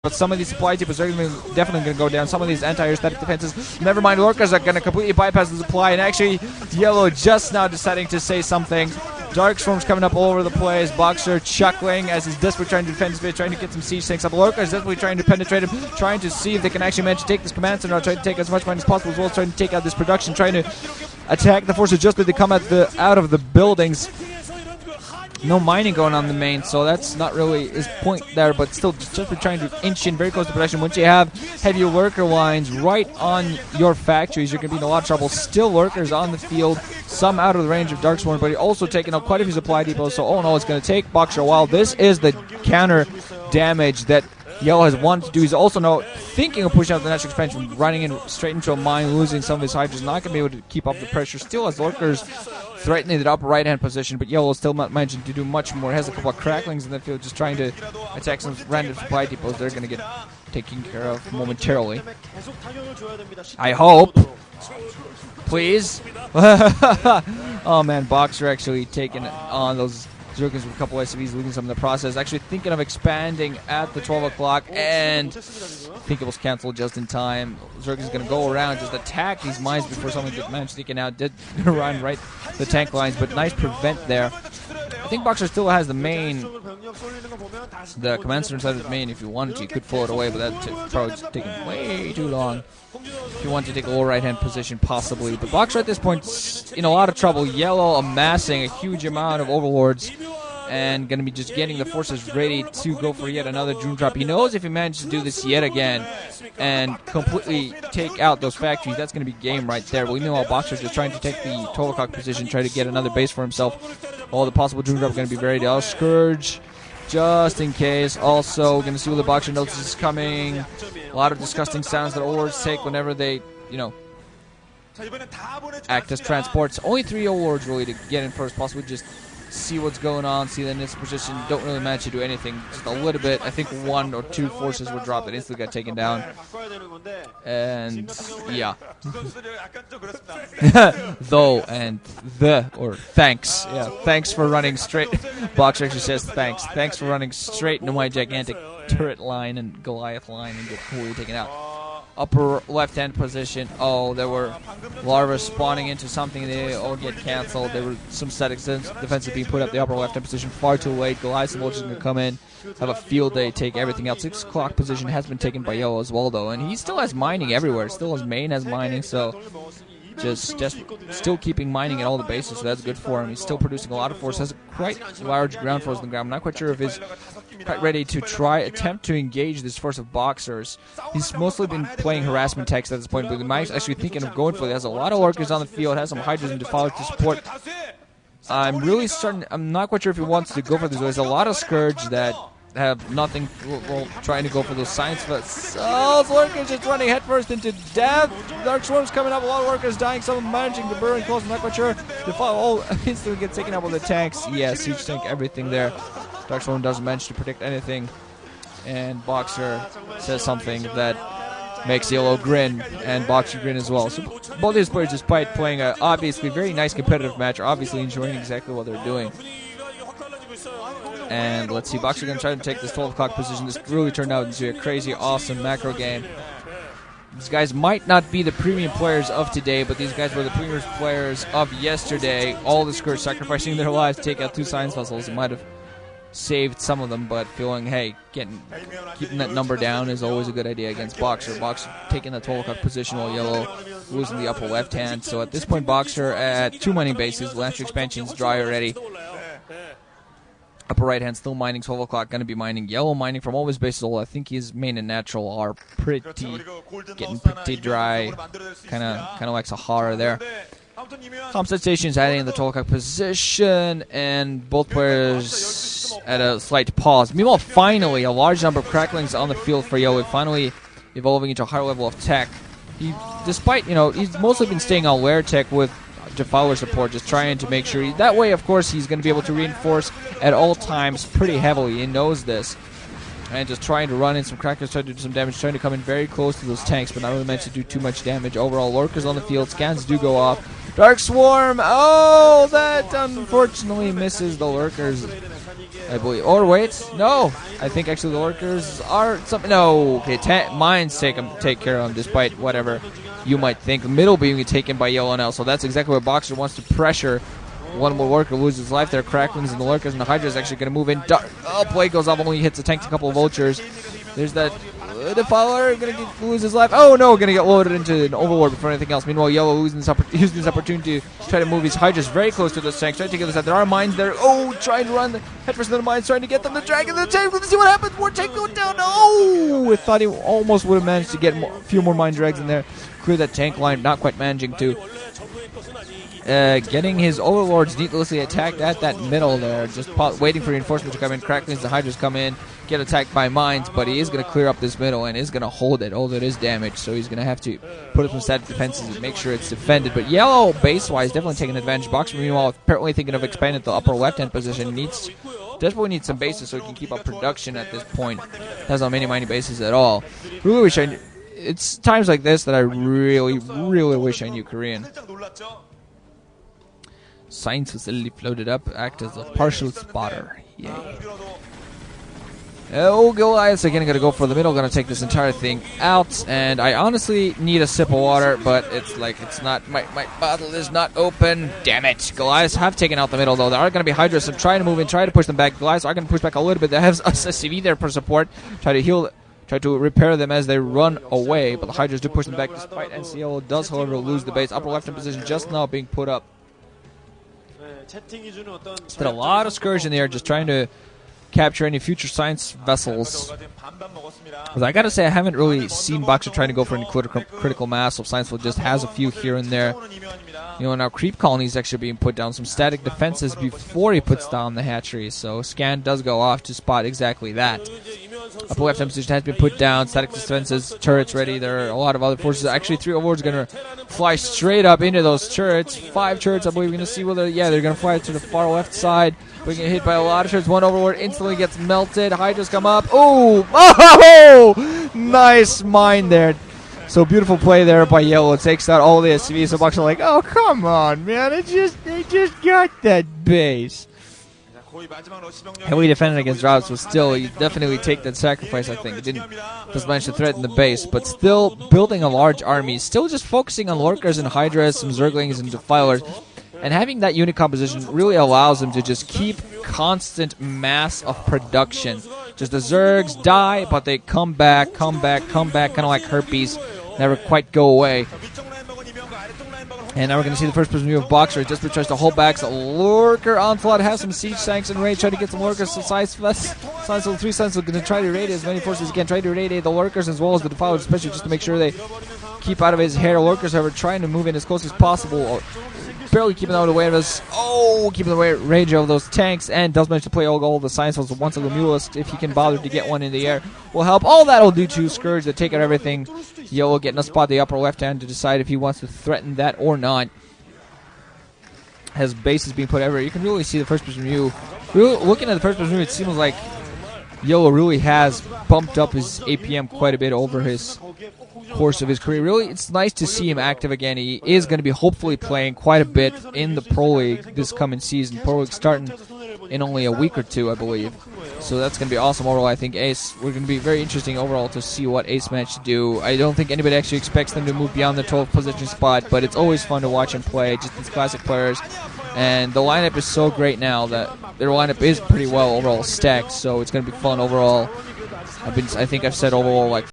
But some of these supply depots are definitely going to go down. Some of these anti-air static defenses, never mind, Lurkers are going to completely bypass the supply. And actually, Yellow just now deciding to say something. Dark Swarm's coming up all over the place. Boxer chuckling as he's desperately trying to defend his base, trying to get some siege tanks up. Lurkers desperately trying to penetrate him, trying to see if they can actually manage to take this command center, trying to take as much money as possible, as well as trying to take out this production, trying to attack the forces just as they come out of the buildings. No mining going on the main, so that's not really his point there, but still just trying to inch in very close to production. Once you have heavy worker lines right on your factories, you're going to be in a lot of trouble. Still lurkers on the field, some out of the range of Dark Swarm, but you're also taking up quite a few supply depots, so all in all, it's going to take Boxer a while. This is the counter damage that Yellow has wanted to do. He's also now thinking of pushing out the natural expansion, running in straight into a mine, losing some of his hydras, not going to be able to keep up the pressure. Still has lurkers threatening the upper right-hand position, but Yellow is still not managing to do much more. It has a couple of cracklings in the field, just trying to attack some random supply depots. They're going to get taken care of momentarily. I hope. Please. Oh man, Boxer actually taking on those Zerg with a couple of SCVs, losing some in the process. Actually thinking of expanding at the 12 o'clock, and I think it was canceled just in time. Zerg is going to go around, just attack these mines before someone managed to take it out. Did run right the tank lines, but nice prevent there. I think Boxer still has the main, the command center inside of the main. If you wanted to, you could pull it away, but that's probably taking way too long. If you want to take a lower right-hand position, possibly. But Boxer at this point is in a lot of trouble. Yellow amassing a huge amount of overlords and going to be just getting the forces ready to go for yet another Doom Drop. He knows if he manages to do this yet again and completely take out those factories, that's going to be game right there. But meanwhile, Boxer just trying to take the 12 o'clock position, try to get another base for himself. All the possible Doom Drop are going to be very ready. Scourge, just in case. Also, going to see what the Boxer notices is coming. A lot of disgusting sounds that overlords take whenever they, you know, act as transports. Only 3 overlords really to get in first, possibly just see what's going on, see the initial position. Don't really manage to do anything, just a little bit. I think 1 or 2 forces were dropped that instantly got taken down. And yeah. Thanks. Yeah, thanks for running straight. Boxer actually says thanks. Thanks for running straight into my gigantic turret line and Goliath line and get fully taken out. Upper left-hand position. Oh, there were larvae spawning into something. They all get cancelled. There were some static defenses being put up the upper left-hand position far too late. Goliath is going to come in, have a field day, take everything out. 6 o'clock position has been taken by Yellow as well, though, and he still has mining everywhere. Still his main has mining, so just still keeping mining at all the bases, so that's good for him. He's still producing a lot of force. Has a quite large ground force on the ground. I'm not quite sure if he's quite ready to attempt to engage this force of Boxers. He's mostly been playing harassment techs at this point, but he might actually thinking of going for it. He has a lot of lurkers on the field, has some hydras and defilers to support. I'm not quite sure if he wants to go for this. There's a lot of Scourge that have nothing, well, trying to go for those science, but lurkers just running headfirst into death. Dark Swarm's coming up, a lot of workers dying, some managing to burn close. I'm not quite sure. The all instantly get taken out with the tanks. Yeah, siege tank, everything there. Dark Swarm doesn't manage to predict anything, and Boxer says something that makes Yellow grin, and Boxer grin as well. So both these players, despite playing a obviously very nice competitive match, are obviously enjoying exactly what they're doing. And let's see, Boxer going to try to take this 12 o'clock position. This really turned out into a crazy, awesome macro game. These guys might not be the premium players of today, but these guys were the premium players of yesterday. All the Scourge sacrificing their lives to take out 2 science vessels. It might have saved some of them, but feeling, hey, keeping that number down is always a good idea against Boxer. Boxer taking that 12 o'clock position while Yellow losing the upper left hand. So at this point, Boxer at 2 mining bases. Natural expansion's dry already. Upper right hand still mining, 12 o'clock going to be mining. Yellow mining from all his bases, although I think his main and natural are getting pretty dry. Kind of like Sahara there. Comset stations adding in the 12 o'clock position, and both players at a slight pause. Meanwhile, finally, a large number of cracklings on the field for Yellow, finally evolving into a higher level of tech. Despite, he's mostly been staying on lair tech with Defiler support, just trying to make sure that way, of course, he's going to be able to reinforce at all times pretty heavily. He knows this. And just trying to run in some crackers, trying to do some damage, trying to come in very close to those tanks, but not really meant to do too much damage. Overall, lurkers on the field, scans do go off. Dark Swarm, oh, that unfortunately misses the lurkers I believe. Or wait, no. I think actually the lurkers are something. No, okay. Mines take care of them, despite whatever you might think. The middle being taken by yellow now, so that's exactly what Boxer wants to pressure. One more lurker loses his life there. Cracklings and the lurkers, and the Hydra is actually going to move in. Oh, play goes off, only hits the tank, a couple of vultures. There's that Defiler going to lose his life. Oh no, going to get loaded into an overlord before anything else. Meanwhile, yellow using this opportunity to try to move his Hydras very close to those tanks, trying to get this out. There are mines there. Oh, trying to run headfirst into the mines, trying to get them. The dragon, the tank. Let's see what happens. More tank going down. Oh, I thought he almost would have managed to get a few more mine drags in there. Clear that tank line, not quite managing to. Getting his overlords needlessly attacked at that middle there, just waiting for reinforcements to come in. Cracklings, the Hydras come in, get attacked by mines, but he is going to clear up this middle and is going to hold it, although it is damaged, so he's going to have to put up some static defenses and make sure it's defended. But yellow, base-wise, definitely taking advantage. Boxer, meanwhile, apparently thinking of expanding the upper left-hand position, desperately needs some bases so he can keep up production at this point. Has not many mining bases at all. Really wish I knew. It's times like this that I really, really wish I knew Korean. Science facility floated up, act as a partial spotter. Yay. Oh, Goliath's again going to go for the middle, going to take this entire thing out. And I honestly need a sip of water, but it's like it's not. My bottle is not open. Damn it. Goliaths have taken out the middle, though. There are going to be Hydras trying to move in, try to push them back. Goliaths are going to push back a little bit. They have a CV there for support. Try to heal. Try to repair them as they run away, but the Hydras do push them back despite NCL does, however, lose the base. Upper left-hand position just now being put up. Did a lot of Scourge in the air, just trying to capture any future science vessels. But I gotta say, I haven't really seen Boxer trying to go for any critical mass, so Science just has a few here and there. You know, now creep colonies actually being put down, some static defenses before he puts down the hatchery, so scan does go off to spot exactly that. Upper left-hand position has been put down, static defenses, turrets ready. There are a lot of other forces. Actually, 3 overlords are going to fly straight up into those turrets. 5 turrets, I believe. We're going to see whether, yeah, they're going to fly to the far left side. We're getting hit by a lot of turrets. One overlord instantly gets melted. Hydras come up. Oh, nice mine there. So beautiful play there by yellow. It takes out all the SCVs. So Bucks are like, oh, come on, man. They just got that base. Heavily defended against droughts, but still, you definitely take that sacrifice, I think. It didn't just manage to threaten the base, but still building a large army, still just focusing on lurkers and hydras, some zerglings and defilers, and having that unit composition really allows them to just keep constant mass of production. Just the zergs die, but they come back, kind of like herpes, never quite go away. And now we're going to see the first person view of Boxer. Just tries to hold back. So lurker onslaught has some siege tanks in range. Try to get some lurkers. So Science 3 Science are going to try to irradiate as many forces as he can. Try to irradiate the lurkers as well as the defilers, especially just to make sure they keep out of his hair. Lurkers, however, trying to move in as close as possible. Barely keeping out of the way of us. Oh, keeping the range of those tanks, and does manage to play all the Science Falls once of the Mulist if he can bother to get one in the air. Will help. All that'll do to Scourge to take out everything. Yellow getting a spot the upper left hand to decide if he wants to threaten that or not. Has bases being put everywhere. You can really see the first person view. Really, looking at the first person view, it seems like Yellow really has bumped up his APM quite a bit over his course of his career. Really, it's nice to see him active again. He is going to be hopefully playing quite a bit in the Pro League this coming season. Pro League starting in only a week or two, I believe. So that's going to be awesome overall. I think Ace, we're going to be very interesting overall to see what Ace managed to do. I don't think anybody actually expects them to move beyond the 12th position spot, but it's always fun to watch him play, just these classic players. And the lineup is so great now that their lineup is pretty well overall stacked, so it's going to be fun overall. I think I've said overall like